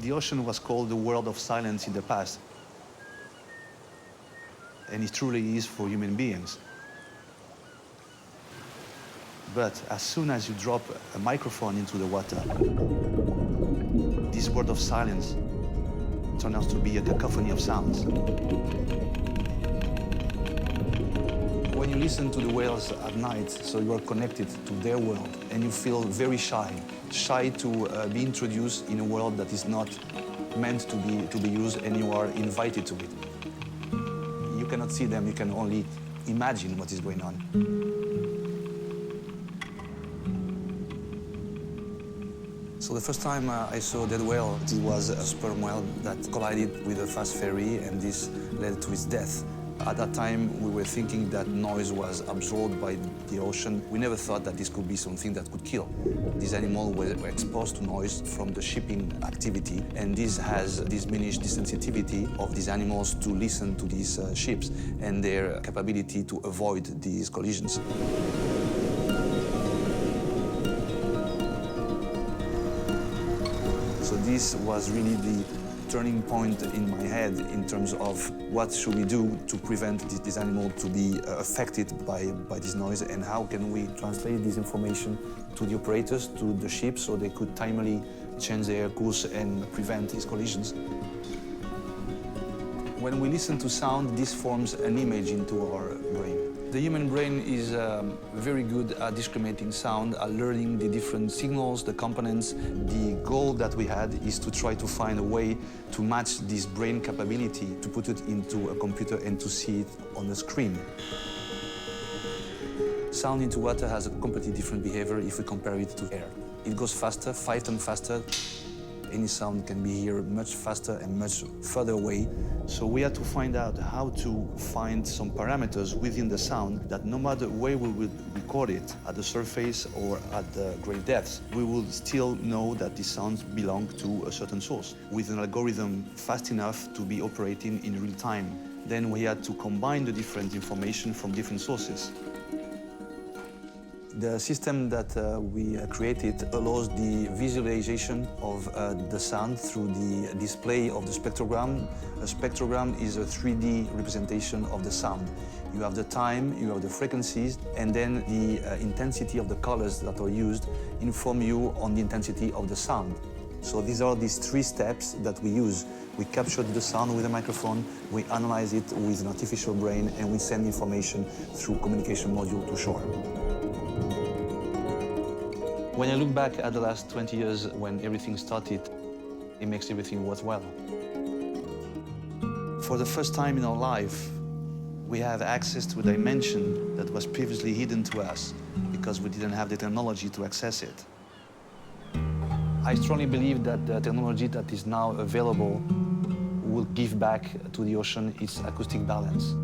The ocean was called the world of silence in the past. And it truly is for human beings. But as soon as you drop a microphone into the water, this world of silence turns out to be a cacophony of sounds. When you listen to the whales at night, so you are connected to their world, and you feel very shy to be introduced in a world that is not meant to be used, and you are invited to it. You cannot see them, you can only imagine what is going on. So the first time I saw that whale, it was a sperm whale that collided with a fast ferry, and this led to its death. At that time, we were thinking that noise was absorbed by the ocean. We never thought that this could be something that could kill. These animals were exposed to noise from the shipping activity, and this has diminished the sensitivity of these animals to listen to these ships and their capability to avoid these collisions. So this was really the turning point in my head in terms of what should we do to prevent this animal to be affected by this noise, and how can we translate this information to the operators, to the ships, so they could timely change their course and prevent these collisions. When we listen to sound, this forms an image into our brain. The human brain is very good at discriminating sound, at learning the different signals, the components. The goal that we had is to try to find a way to match this brain capability, to put it into a computer and to see it on the screen. Sound into water has a completely different behavior if we compare it to air. It goes faster, 5 times faster. Any sound can be heard much faster and much further away. So we had to find out how to find some parameters within the sound that no matter where we would record it, at the surface or at the great depths, we will still know that these sounds belong to a certain source, with an algorithm fast enough to be operating in real time. Then we had to combine the different information from different sources. The system that we created allows the visualization of the sound through the display of the spectrogram. A spectrogram is a 3D representation of the sound. You have the time, you have the frequencies, and then the intensity of the colors that are used inform you on the intensity of the sound. So these are these 3 steps that we use. We capture the sound with a microphone, we analyze it with an artificial brain, and we send information through communication module to shore. When I look back at the last 20 years when everything started, it makes everything worthwhile. For the first time in our life, we have access to a dimension that was previously hidden to us because we didn't have the technology to access it. I strongly believe that the technology that is now available will give back to the ocean its acoustic balance.